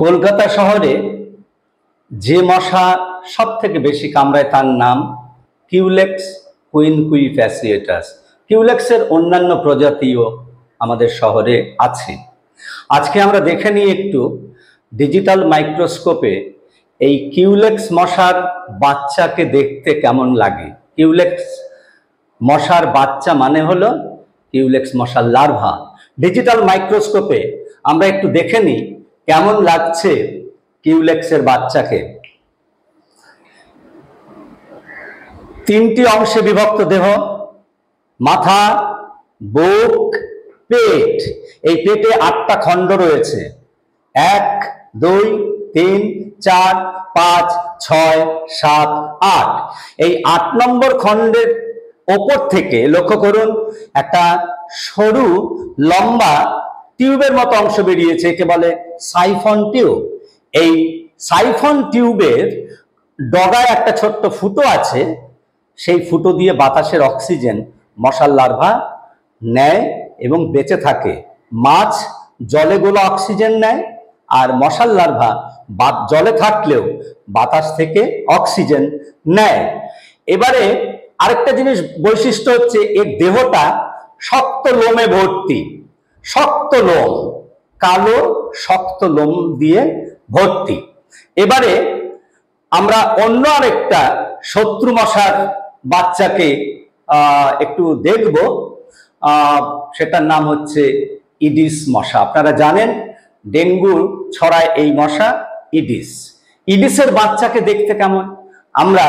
কলকাতা শহরে যে মশা সব থেকে বেশি কামড়ায় তার নাম কিউলেক্স কুইনকুই ফ্যাসিয়েটাস। কিউলেক্সের অন্যান্য প্রজাতিও আমাদের শহরে আছে। আজকে আমরা দেখে নিই একটু ডিজিটাল মাইক্রোস্কোপে এই কিউলেক্স মশার বাচ্চাকে দেখতে কেমন লাগে। কিউলেক্স মশার বাচ্চা মানে হলো কিউলেক্স মশার লার্ভা। ডিজিটাল মাইক্রোস্কোপে আমরা একটু দেখে নিই কেমন লাগছে কিউলেক্সের বাচ্চাকে। তিনটি অংশে বিভক্ত দেহ, মাথা, বুক, পেট। এই পেটে 8টা খণ্ড রয়েছে, 1, 2, 3, 4, 5, 6, 7, 8। এই 8 নম্বর খণ্ডের ওপর থেকে লক্ষ্য করুন একটা সরু লম্বা টিউবের মতো অংশ বেরিয়েছে, একে বলে সাইফন টিউব। এই সাইফন টিউবের ডগায় একটা ছোট্ট ফুটো আছে, সেই ফুটো দিয়ে বাতাসের অক্সিজেন মশার লার্ভা নেয় এবং বেঁচে থাকে। মাছ জলে গোলা অক্সিজেন নেয়, আর মশার লার্ভা জলে থাকলেও বাতাস থেকে অক্সিজেন নেয়। এবারে আরেকটা জিনিস বৈশিষ্ট্য হচ্ছে এর দেহটা শক্ত লোমে ভর্তি, শক্ত লোম, কালো শক্ত লোম দিয়ে ভর্তি। এবারে আমরা অন্য আরেকটা শত্রু মশার বাচ্চাকে একটু দেখব, সেটার নাম হচ্ছে ইডিস মশা। আপনারা জানেন ডেঙ্গু ছড়ায় এই মশা ইডিস। ইডিসের বাচ্চাকে দেখতে কেমন, আমরা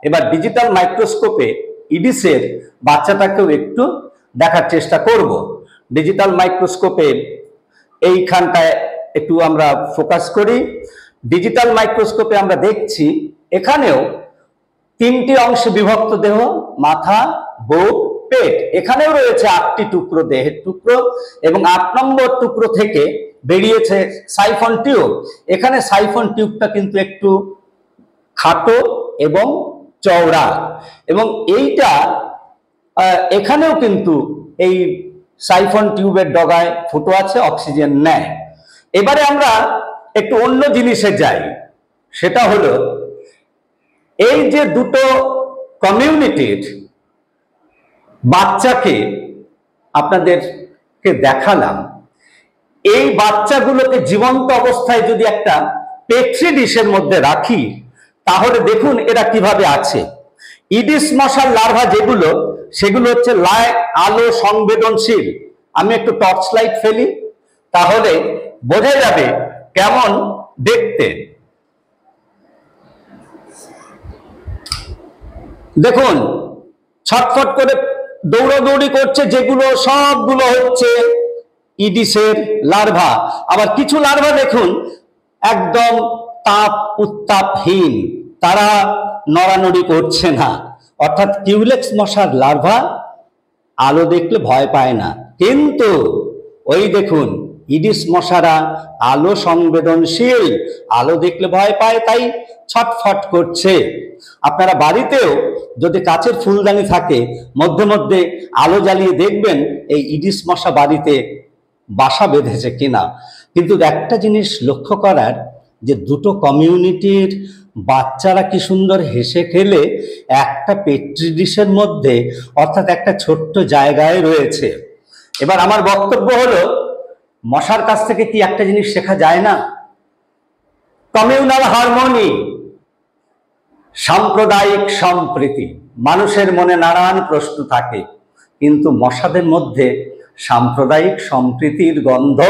এবার ডিজিটাল মাইক্রোস্কোপে ইডিসের বাচ্চাটাকেও একটু দেখার চেষ্টা করব। ডিজিটাল মাইক্রোস্কোপে এইখানটায় একটু আমরা ফোকাস করি। ডিজিটাল মাইক্রোস্কোপে আমরা দেখছি এখানেও 3টি অংশে বিভক্ত দেহ, মাথা, বুক, পেট। এখানেও রয়েছে 8টি টুকরো, দেহের টুকরো, এবং 8 নম্বর টুকরো থেকে বেরিয়েছে সাইফন টিউব। এখানে সাইফন টিউবটা কিন্তু একটু খাটো এবং চওড়া, এবং এইটা এখানেও কিন্তু এই সাইফন টিউবের ডগায় ফুটো আছে, অক্সিজেন নেয়। এবারে আমরা একটু অন্য জিনিসে যাই, সেটা হলো এই যে দুটো কমিউনিটির বাচ্চাকে আপনাদেরকে দেখালাম, এই বাচ্চাগুলোকে জীবন্ত অবস্থায় যদি একটা পেট্রি ডিশের মধ্যে রাখি তাহলে দেখুন এরা কিভাবে আছে। ইডিস মশার লার্ভা যেগুলো, সেগুলো হচ্ছে আলো সংবেদনশীল। আমি একটু টর্চ লাইট ফেলি তাহলে বোঝা যাবে কেমন দেখতে। দেখুন ছটফট করে দৌড়াদৌড়ি করছে, যেগুলো সবগুলো হচ্ছে ইডিসের লার্ভা। আবার কিছু লার্ভা দেখুন একদম তাপ উত্তাপহীন, তারা নড়ানড়ি করছে না। অর্থাৎ কিউলেক্স মশার লার্ভা আলো দেখলে ভয় পায় না, কিন্তু ওই দেখুন ইডিস মশারা আলো সংবেদনশীল, আলো দেখলে ভয় পায়, তাই ছটফট করছে। আপনারা বাড়িতেও যদি কাচের ফুলদানি থাকে মধ্যে মধ্যে আলো জ্বালিয়ে দেখবেন এই ইডিস মশা বাড়িতে বাসা বেঁধেছে কিনা। কিন্তু একটা জিনিস লক্ষ্য করার, যে দুটো কমিউনিটির বাচ্চারা কি সুন্দর হেসে খেলে একটা পেট্রি ডিশের মধ্যে, অর্থাৎ একটা ছোট্ট জায়গায় রয়েছে। এবার আমার বক্তব্য হলো, মশার কাছ থেকে কি একটা জিনিস শেখা যায় না? কমিউনাল হারমোনি, সাম্প্রদায়িক সম্প্রীতি। মানুষের মনে নানান প্রশ্ন থাকে, কিন্তু মশাদের মধ্যে সাম্প্রদায়িক সম্প্রীতির গন্ধ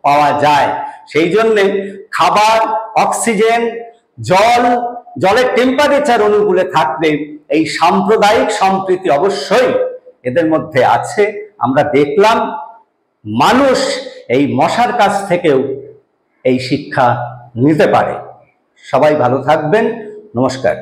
পাওয়া যায়। সেই জন্যে খাবার, অক্সিজেন, জলের টেম্পারেচার অনুকূলে থাকলে এই সাম্প্রদায়িক সম্প্রীতি অবশ্যই এদের মধ্যে আছে। আমরা দেখলাম মানুষ এই মশার কাছ থেকেও এই শিক্ষা নিতে পারে। সবাই ভালো থাকবেন, নমস্কার।